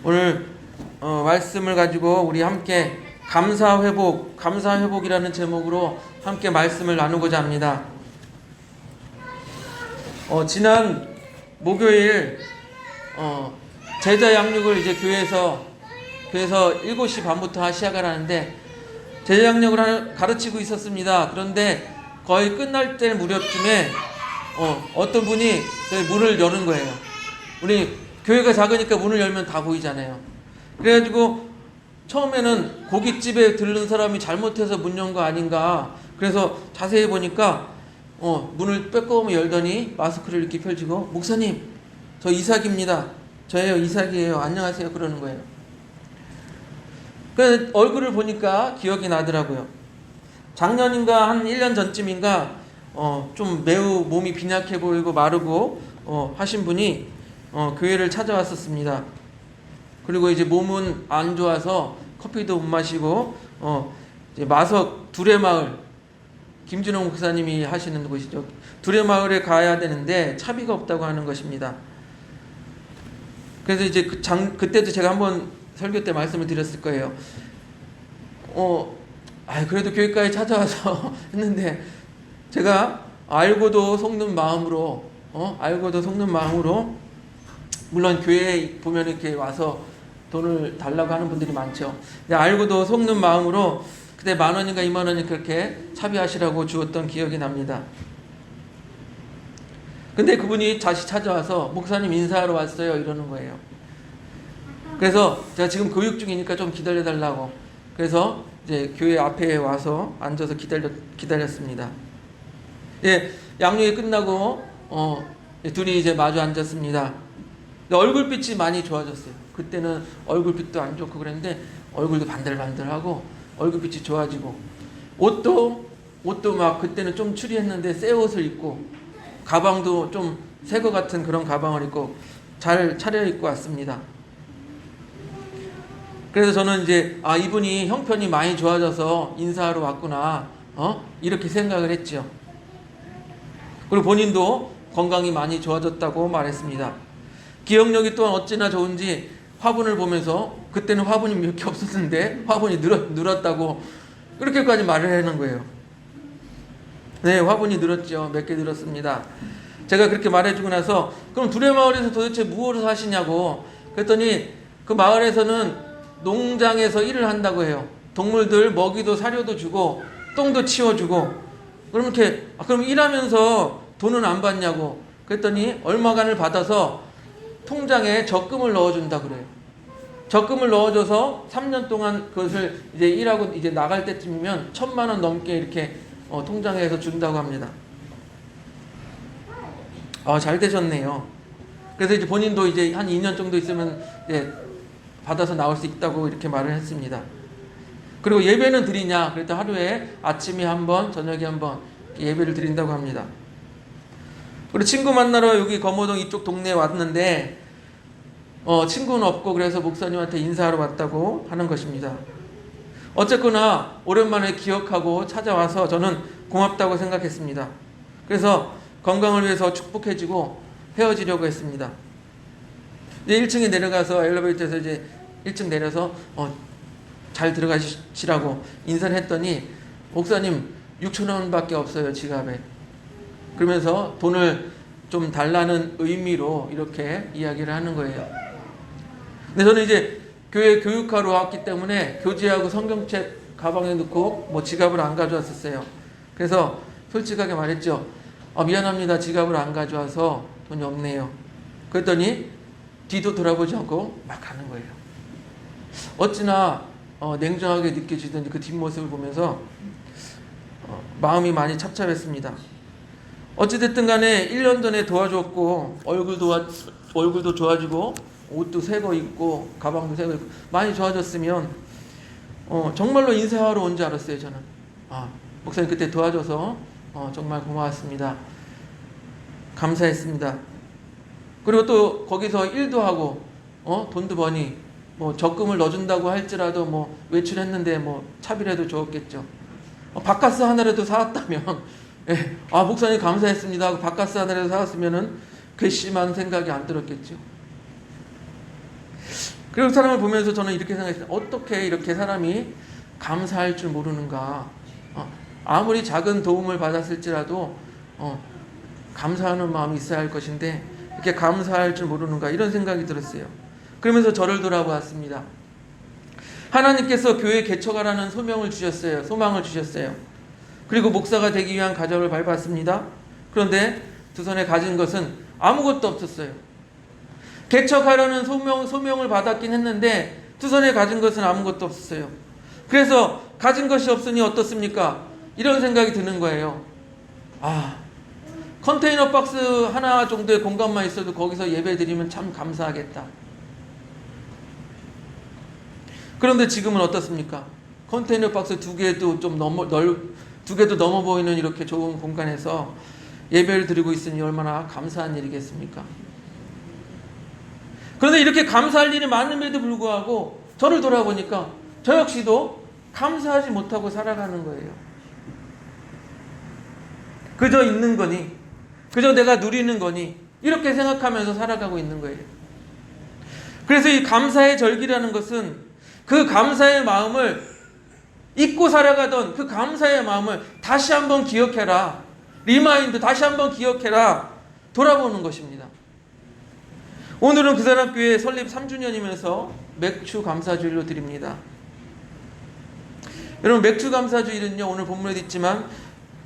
오늘 말씀을 가지고 우리 함께 감사회복이라는 제목으로 함께 말씀을 나누고자 합니다. 지난 목요일 제자 양육을 이제 교회에서 7시 반부터 시작을 하는데 제자 양육을 가르치고 있었습니다. 그런데 거의 끝날 때 무렵쯤에 어떤 분이 문을 여는 거예요. 우리 교회가 작으니까 문을 열면 다 보이잖아요. 그래가지고 처음에는 고깃집에 들른 사람이 잘못해서 문 연 거 아닌가. 그래서 자세히 보니까 문을 빼꼼히 열더니 마스크를 이렇게 펼치고, 목사님, 저 이삭입니다. 저예요, 이삭이에요. 안녕하세요. 그러는 거예요. 그래서 얼굴을 보니까 기억이 나더라고요. 작년인가 한 1년 전쯤인가 좀 매우 몸이 빈약해 보이고 마르고 하신 분이 교회를 찾아왔었습니다. 그리고 이제 몸은 안 좋아서 커피도 못 마시고 이제 마석 두레마을, 김준홍 목사님이 하시는 곳이죠. 두레마을에 가야 되는데 차비가 없다고 하는 것입니다. 그래서 이제 그때도 제가 한번 설교 때 말씀을 드렸을 거예요. 그래도 교회까지 찾아와서 했는데, 제가 알고도 속는 마음으로 물론 교회에 보면 이렇게 와서 돈을 달라고 하는 분들이 많죠. 근데 알고도 속는 마음으로 그때 10,000원인가 20,000원이 그렇게 차비하시라고 주었던 기억이 납니다. 근데 그분이 다시 찾아와서 목사님 인사하러 왔어요 이러는 거예요. 그래서 제가 지금 교육 중이니까 좀 기다려달라고, 그래서 이제 교회 앞에 와서 앉아서 기다렸습니다. 예, 양육이 끝나고 둘이 이제 마주 앉았습니다. 얼굴빛이 많이 좋아졌어요. 그때는 얼굴빛도 안 좋고 그랬는데 얼굴도 반들반들하고 얼굴빛이 좋아지고, 옷도 막 그때는 좀 추리했는데 새 옷을 입고, 가방도 좀 새 거 같은 그런 가방을 입고 잘 차려입고 왔습니다. 그래서 저는 이제 이분이 형편이 많이 좋아져서 인사하러 왔구나 이렇게 생각을 했죠. 그리고 본인도 건강이 많이 좋아졌다고 말했습니다. 기억력이 또한 어찌나 좋은지 화분을 보면서, 그때는 화분이 몇 개 없었는데 화분이 늘었다고 그렇게까지 말을 하는 거예요. 네, 화분이 늘었죠. 몇 개 늘었습니다. 제가 그렇게 말해주고 나서, 그럼 두레마을에서 도대체 무엇을 하시냐고 그랬더니, 그 마을에서는 농장에서 일을 한다고 해요. 동물들 먹이도 사료도 주고 똥도 치워주고. 그럼 일하면서 돈은 안 받냐고 그랬더니, 얼마간을 받아서 통장에 적금을 넣어준다 그래요. 적금을 넣어줘서 3년 동안 그것을 이제 일하고 이제 나갈 때쯤이면 1,000,000원 넘게 이렇게 통장에서 준다고 합니다. 잘 되셨네요. 그래서 이제 본인도 이제 한 2년 정도 있으면 이제 받아서 나올 수 있다고 이렇게 말을 했습니다. 그리고 예배는 드리냐 그랬더니 하루에 아침에 한 번, 저녁에 한 번 예배를 드린다고 합니다. 그리고 친구 만나러 여기 검호동 이쪽 동네에 왔는데 친구는 없고, 그래서 목사님한테 인사하러 왔다고 하는 것입니다. 어쨌거나 오랜만에 기억하고 찾아와서 저는 고맙다고 생각했습니다. 그래서 건강을 위해서 축복해주고 헤어지려고 했습니다. 이제 1층에 내려가서 엘리베이터에서 이제 1층 내려서 잘 들어가시라고 인사를 했더니, 목사님 6,000원밖에 없어요 지갑에. 그러면서 돈을 좀 달라는 의미로 이렇게 이야기를 하는 거예요. 근데 저는 이제 교회 교육하러 왔기 때문에 교재하고 성경책 가방에 넣고 지갑을 안 가져왔었어요. 그래서 솔직하게 말했죠. 미안합니다. 지갑을 안 가져와서 돈이 없네요. 그랬더니 뒤도 돌아보지 않고 막 가는 거예요. 어찌나 냉정하게 느껴지던지 그 뒷모습을 보면서 마음이 많이 찹찹했습니다. 어찌됐든 간에 1년 전에 도와줬고, 얼굴도 좋아지고 옷도 새 거 입고 가방도 새 거 입고 많이 좋아졌으면 정말로 인사하러 온 줄 알았어요. 저는 목사님 그때 도와줘서 정말 고마웠습니다. 감사했습니다. 그리고 또 거기서 일도 하고 돈도 버니 적금을 넣어준다고 할지라도 외출했는데 차비라도 좋았겠죠. 바카스 하나라도 사왔다면 목사님 감사했습니다 하고 바카스 하나라도 사왔으면은 괘씸한 생각이 안 들었겠죠. 그리고 사람을 보면서 저는 이렇게 생각했어요. 어떻게 이렇게 사람이 감사할 줄 모르는가. 아무리 작은 도움을 받았을지라도 감사하는 마음이 있어야 할 것인데 이렇게 감사할 줄 모르는가, 이런 생각이 들었어요. 그러면서 저를 돌아보았습니다. 하나님께서 교회 개척하라는 소명을 주셨어요. 소망을 주셨어요. 그리고 목사가 되기 위한 과정을 밟았습니다. 그런데 두 손에 가진 것은 아무것도 없었어요. 개척하라는 소명을 받았긴 했는데 두 손에 가진 것은 아무것도 없었어요. 그래서 가진 것이 없으니 어떻습니까? 이런 생각이 드는 거예요. 컨테이너 박스 하나 정도의 공간만 있어도 거기서 예배 드리면 참 감사하겠다. 그런데 지금은 어떻습니까? 컨테이너 박스 두 개도 좀 두 개도 넘어 보이는 이렇게 좋은 공간에서 예배를 드리고 있으니 얼마나 감사한 일이겠습니까? 그런데 이렇게 감사할 일이 많음에도 불구하고 저를 돌아보니까 저 역시도 감사하지 못하고 살아가는 거예요. 그저 있는 거니, 그저 내가 누리는 거니, 이렇게 생각하면서 살아가고 있는 거예요. 그래서 이 감사의 절기라는 것은 그 감사의 마음을 잊고 살아가던 그 감사의 마음을 다시 한번 기억해라. 리마인드, 다시 한번 기억해라. 돌아보는 것입니다. 오늘은 그 사람 교회 설립 3주년이면서 맥주 감사주일로 드립니다. 여러분, 맥주 감사주일은요, 오늘 본문에도 있지만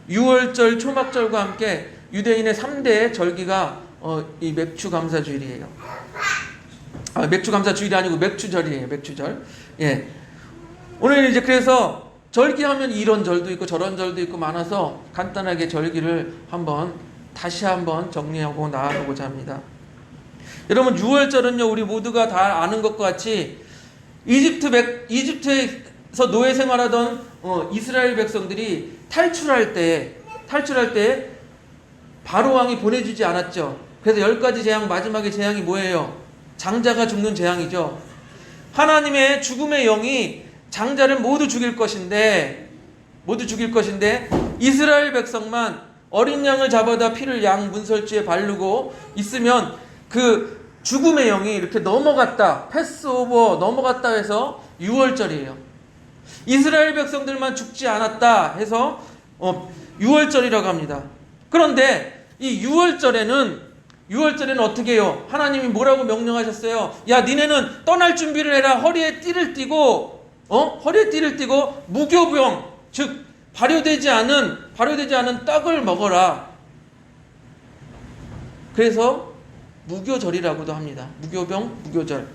6월절 초막절과 함께 유대인의 3대 절기가 이 맥주 감사주일이에요. 맥주 감사주일이 아니고 맥주절이에요. 맥주절. 예. 오늘 이제 그래서 절기하면 이런 절도 있고 저런 절도 있고 많아서 간단하게 절기를 다시 한번 정리하고 나아가고자 합니다. 여러분, 6월절은요, 우리 모두가 다 아는 것과 같이 이집트에서 노예 생활하던 이스라엘 백성들이 탈출할 때 바로 왕이 보내주지 않았죠. 그래서 10가지 재앙, 마지막에 재앙이 뭐예요? 장자가 죽는 재앙이죠. 하나님의 죽음의 영이 장자를 모두 죽일 것인데 이스라엘 백성만 어린 양을 잡아다 피를 양 문설주에 바르고 있으면 그 죽음의 영이 이렇게 넘어갔다, 패스오버 넘어갔다 해서 6월절이에요. 이스라엘 백성들만 죽지 않았다 해서 6월절이라고 합니다. 그런데 이 6월절에는 어떻게 해요? 하나님이 뭐라고 명령하셨어요? 야, 니네는 떠날 준비를 해라. 허리에 띠를 띠고 무교병, 즉 발효되지 않은 떡을 먹어라. 그래서 무교절이라고도 합니다. 무교절.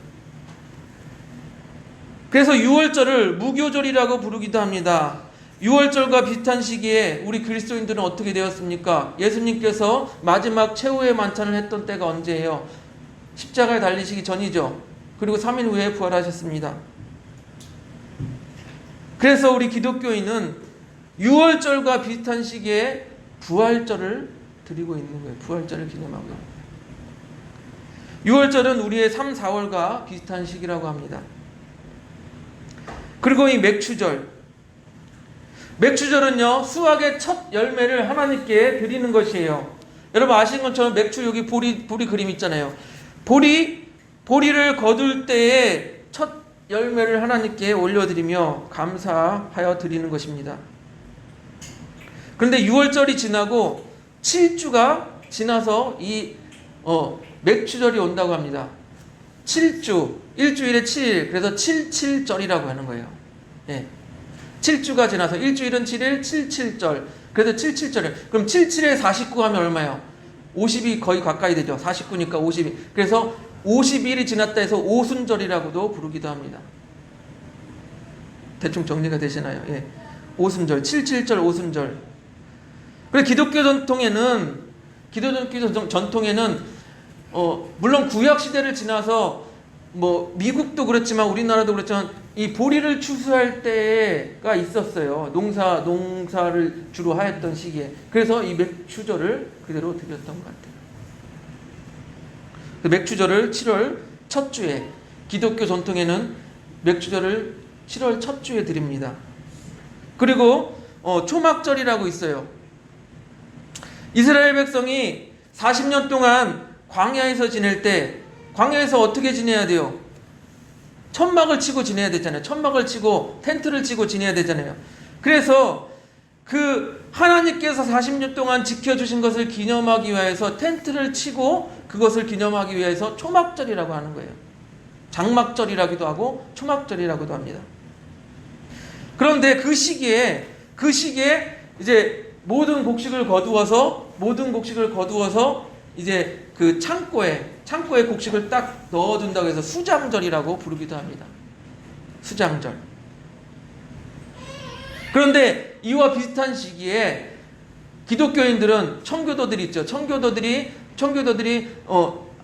그래서 6월절을 무교절이라고 부르기도 합니다. 6월절과 비슷한 시기에 우리 그리스도인들은 어떻게 되었습니까? 예수님께서 마지막 최후의 만찬을 했던 때가 언제예요? 십자가에 달리시기 전이죠. 그리고 3일 후에 부활하셨습니다. 그래서 우리 기독교인은 6월절과 비슷한 시기에 부활절을 드리고 있는 거예요. 부활절을 기념하고 있는 거예요. 6월절은 우리의 3, 4월과 비슷한 시기라고 합니다. 그리고 이 맥주절은요, 수확의 첫 열매를 하나님께 드리는 것이에요. 여러분 아시는 것처럼 맥주, 여기 보리 그림 있잖아요. 보리를 거둘 때에 첫 열매를 하나님께 올려드리며 감사하여 드리는 것입니다. 그런데 6월절이 지나고 7주가 지나서 이 맥주절이 온다고 합니다. 7주, 일주일에 7일, 그래서 77절이라고 하는 거예요. 예. 7주가 지나서 일주일은 7일, 77절. 그래서 77절이에요. 그럼 77에 49 하면 얼마예요? 50이 거의 가까이 되죠. 49니까 50이. 그래서 50일이 지났다 해서 오순절이라고도 부르기도 합니다. 대충 정리가 되시나요? 예. 오순절, 77절 오순절. 그리고 기독교 전통에는 물론 구약 시대를 지나서 미국도 그렇지만 우리나라도 그렇지만 이 보리를 추수할 때가 있었어요. 농사를 주로 하였던 시기에. 그래서 이 맥주절을 그대로 드렸던 것 같아요. 맥주절을 7월 첫 주에, 기독교 전통에는 맥주절을 7월 첫 주에 드립니다. 그리고 초막절이라고 있어요. 이스라엘 백성이 40년 동안 광야에서 지낼 때, 광야에서 어떻게 지내야 돼요? 천막을 치고 지내야 되잖아요. 천막을 치고 텐트를 치고 지내야 되잖아요. 그래서 그 하나님께서 40년 동안 지켜주신 것을 기념하기 위해서 텐트를 치고 그것을 기념하기 위해서 초막절이라고 하는 거예요. 장막절이라기도 하고 초막절이라고도 합니다. 그런데 그 시기에 이제 모든 곡식을 거두어서 이제 그 창고에 곡식을 딱 넣어둔다고 해서 수장절이라고 부르기도 합니다. 수장절. 그런데 이와 비슷한 시기에 기독교인들은 청교도들이 있죠. 청교도들이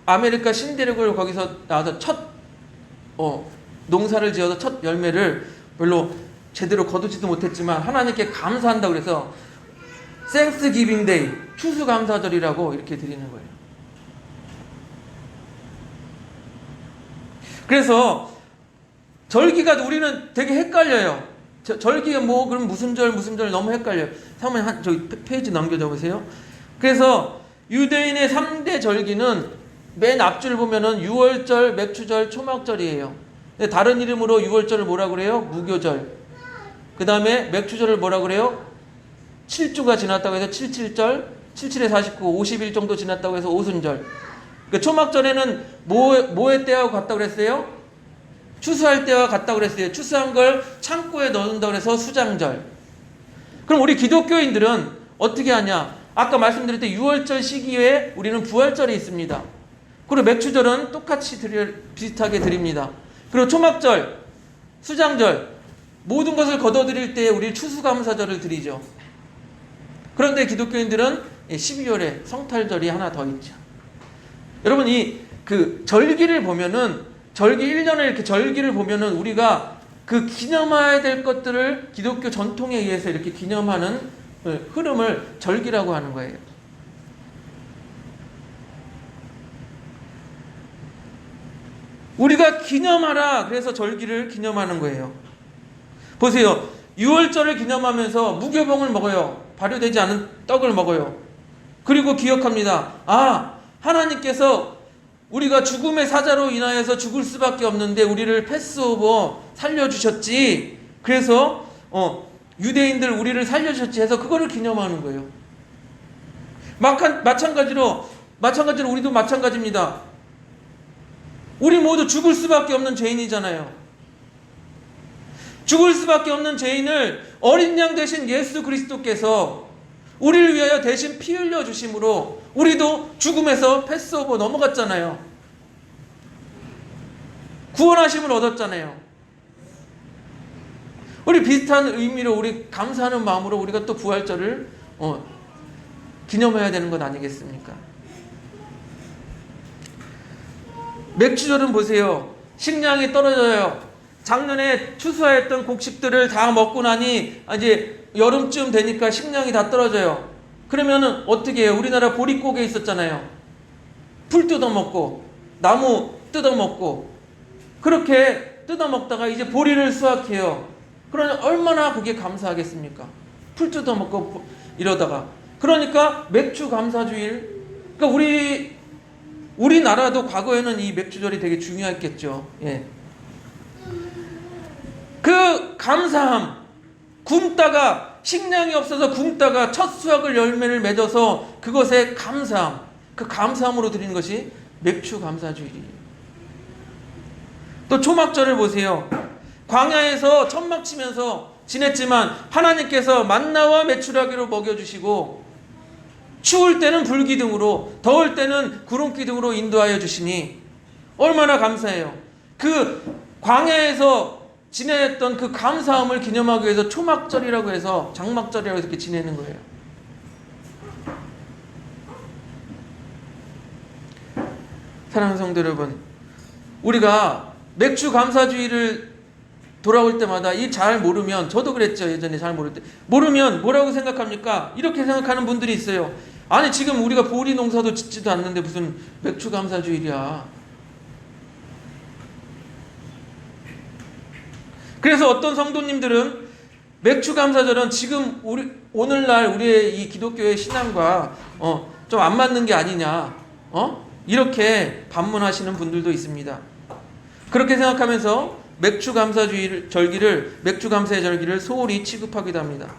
아메리카 신대륙을 거기서 나와서 첫 농사를 지어서 첫 열매를 별로 제대로 거두지도 못했지만 하나님께 감사한다고 그래서 Thanksgiving Day, 추수감사절이라고 이렇게 드리는 거예요. 그래서 절기가 우리는 되게 헷갈려요. 절기가 뭐 그럼 무슨 절 너무 헷갈려요. 사모님 저기 페이지 넘겨줘 보세요. 그래서 유대인의 3대 절기는 맨 앞줄 보면은 유월절, 맥추절, 초막절이에요. 다른 이름으로 유월절을 뭐라 그래요? 무교절. 그 다음에 맥추절을 뭐라 그래요? 7주가 지났다고 해서 77절, 77에 49, 50일 정도 지났다고 해서 오순절. 그 초막절에는 뭐의 때하고 같다고 그랬어요? 추수할 때와 같다고 그랬어요. 추수한 걸 창고에 넣는다고 그래서 수장절. 그럼 우리 기독교인들은 어떻게 하냐? 아까 말씀드릴 때 유월절 시기에 우리는 부활절이 있습니다. 그리고 맥추절은 똑같이 비슷하게 드립니다. 그리고 초막절, 수장절, 모든 것을 거둬들일 때 우리 추수감사절을 드리죠. 그런데 기독교인들은 12월에 성탈절이 하나 더 있죠. 여러분 그 절기를 보면은 절기 1년에 이렇게 절기를 보면은 우리가 그 기념해야 될 것들을 기독교 전통에 의해서 이렇게 기념하는 흐름을 절기라고 하는 거예요. 우리가 기념하라 그래서 절기를 기념하는 거예요. 보세요. 6월절을 기념하면서 무교봉을 먹어요. 발효되지 않은 떡을 먹어요. 그리고 기억합니다. 하나님께서 우리가 죽음의 사자로 인하여서 죽을 수밖에 없는데 우리를 패스오버 살려주셨지. 그래서 유대인들 우리를 살려주셨지 해서 그거를 기념하는 거예요. 마찬가지로 우리도 마찬가지입니다. 우리 모두 죽을 수밖에 없는 죄인이잖아요. 죽을 수밖에 없는 죄인을 어린 양 되신 예수 그리스도께서 우리를 위하여 대신 피 흘려 주심으로 우리도 죽음에서 패스오버 넘어갔잖아요. 구원하심을 얻었잖아요. 우리 비슷한 의미로 우리 감사하는 마음으로 우리가 또 부활절을 기념해야 되는 것 아니겠습니까? 맥추절은 보세요. 식량이 떨어져요. 작년에 추수하였던 곡식들을 다 먹고 나니 이제 여름쯤 되니까 식량이 다 떨어져요. 그러면은 어떻게 해요? 우리나라 보릿고개 있었잖아요. 풀 뜯어먹고 나무 뜯어먹고 그렇게 뜯어먹다가 이제 보리를 수확해요. 그러니 얼마나 그게 감사하겠습니까? 풀 뜯어먹고 이러다가. 그러니까 맥추 감사주일. 그러니까 우리나라도 과거에는 이 맥추절이 되게 중요했겠죠. 예. 그 감사함, 굶다가 식량이 없어서 굶다가 첫 수확을 열매를 맺어서 그것에 감사함, 그 감사함으로 드리는 것이 맥추 감사주일이에요. 또 초막절을 보세요. 광야에서 천막 치면서 지냈지만 하나님께서 만나와 메추라기로 먹여주시고 추울 때는 불기둥으로 더울 때는 구름기둥으로 인도하여 주시니 얼마나 감사해요. 그 광야에서 지냈던 그 감사함을 기념하기 위해서 초막절이라고 해서 장막절이라고 해서 이렇게 지내는 거예요. 사랑하는 성도 여러분, 우리가 맥추 감사주의를 돌아올 때마다 이 잘 모르면, 저도 그랬죠. 예전에 잘 모를 때 모르면 뭐라고 생각합니까? 이렇게 생각하는 분들이 있어요. 아니 지금 우리가 보리 농사도 짓지도 않는데 무슨 맥추 감사주일이야. 그래서 어떤 성도님들은 맥추 감사절은 지금 오늘날 우리의 이 기독교의 신앙과 좀 안 맞는 게 아니냐, 이렇게 반문하시는 분들도 있습니다. 그렇게 생각하면서 맥주 감사의 절기를 소홀히 취급하기도 합니다.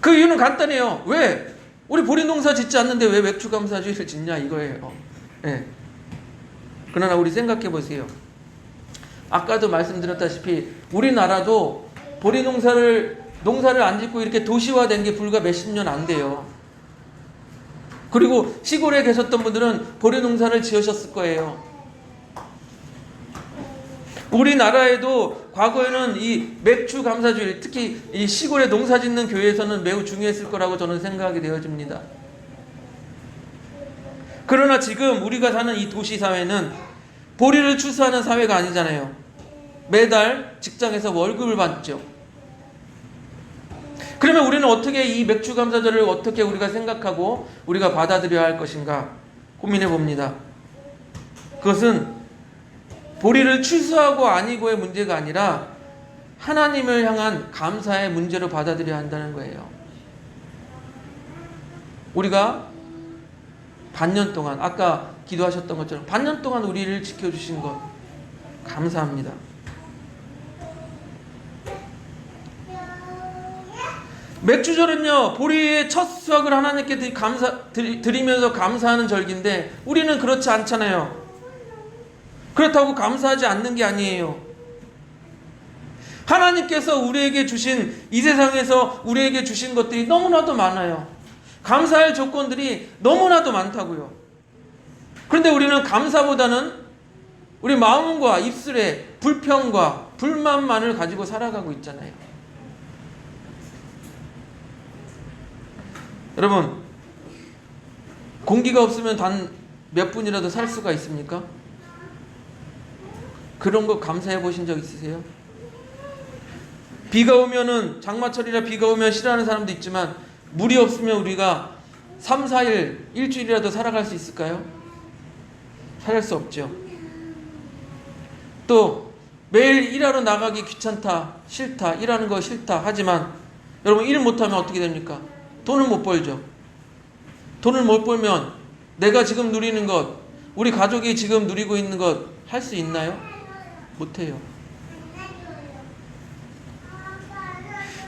그 이유는 간단해요. 왜? 우리 보리농사 짓지 않는데 왜 맥주 감사주의를 짓냐 이거예요. 예. 그러나 우리 생각해 보세요. 아까도 말씀드렸다시피 우리나라도 보리농사를 안 짓고 이렇게 도시화된 게 불과 몇십 년 안 돼요. 그리고 시골에 계셨던 분들은 보리농사를 지으셨을 거예요. 우리나라에도 과거에는 이 맥주 감사주의, 특히 이 시골에 농사 짓는 교회에서는 매우 중요했을 거라고 저는 생각이 되어집니다. 그러나 지금 우리가 사는 이 도시 사회는 보리를 추수하는 사회가 아니잖아요. 매달 직장에서 월급을 받죠. 그러면 우리는 어떻게 이 맥주 감사절을 어떻게 우리가 생각하고 우리가 받아들여야 할 것인가 고민해 봅니다. 그것은 보리를 취수하고 아니고의 문제가 아니라 하나님을 향한 감사의 문제로 받아들여야 한다는 거예요. 우리가 반년 동안 아까 기도하셨던 것처럼 반년 동안 우리를 지켜주신 것 감사합니다. 맥주절은요, 보리의 첫 수확을 하나님께 드리면서 감사하는 절기인데 우리는 그렇지 않잖아요. 그렇다고 감사하지 않는 게 아니에요. 하나님께서 우리에게 주신, 이 세상에서 우리에게 주신 것들이 너무나도 많아요. 감사할 조건들이 너무나도 많다고요. 그런데 우리는 감사보다는 우리 마음과 입술에 불평과 불만만을 가지고 살아가고 있잖아요. 여러분, 공기가 없으면 단 몇 분이라도 살 수가 있습니까? 그런 거 감사해 보신 적 있으세요? 비가 오면은, 장마철이라 비가 오면 싫어하는 사람도 있지만 물이 없으면 우리가 3, 4일, 일주일이라도 살아갈 수 있을까요? 살할 수 없죠. 또 매일 일하러 나가기 귀찮다, 싫다, 일하는 거 싫다 하지만 여러분, 일 못하면 어떻게 됩니까? 돈을 못 벌죠. 돈을 못 벌면 내가 지금 누리는 것, 우리 가족이 지금 누리고 있는 것 할 수 있나요? 못해요.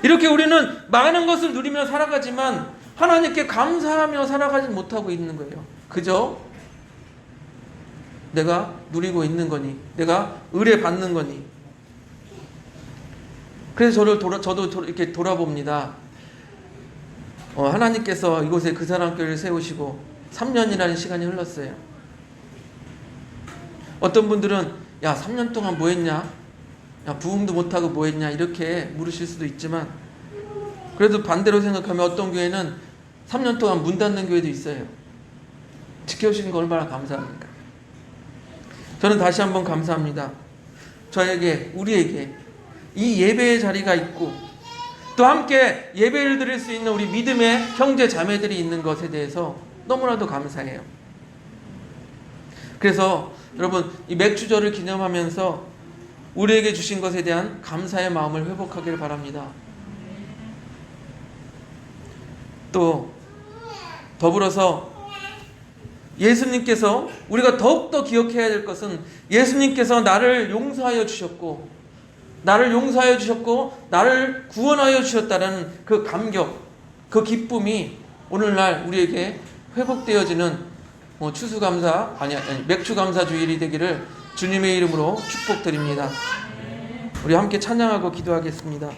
이렇게 우리는 많은 것을 누리며 살아가지만 하나님께 감사하며 살아가지 못하고 있는 거예요. 그저 내가 누리고 있는 거니, 내가 의뢰받는 거니. 그래서 저도 이렇게 돌아봅니다. 하나님께서 이곳에 그 사람 교회를 세우시고 3년이라는 시간이 흘렀어요. 어떤 분들은 야, 3년 동안 뭐 했냐? 야, 부흥도 못하고 뭐 했냐? 이렇게 물으실 수도 있지만, 그래도 반대로 생각하면 어떤 교회는 3년 동안 문 닫는 교회도 있어요. 지켜주신 거 얼마나 감사합니까? 저는 다시 한번 감사합니다. 저에게, 우리에게 이 예배의 자리가 있고 또 함께 예배를 드릴 수 있는 우리 믿음의 형제 자매들이 있는 것에 대해서 너무나도 감사해요. 그래서 여러분, 이 맥주절을 기념하면서 우리에게 주신 것에 대한 감사의 마음을 회복하기를 바랍니다. 또 더불어서 예수님께서, 우리가 더욱더 기억해야 될 것은 예수님께서 나를 용서하여 주셨고 나를 구원하여 주셨다는 그 감격, 그 기쁨이 오늘날 우리에게 회복되어지는 맥주감사 주일이 되기를 주님의 이름으로 축복드립니다. 우리 함께 찬양하고 기도하겠습니다.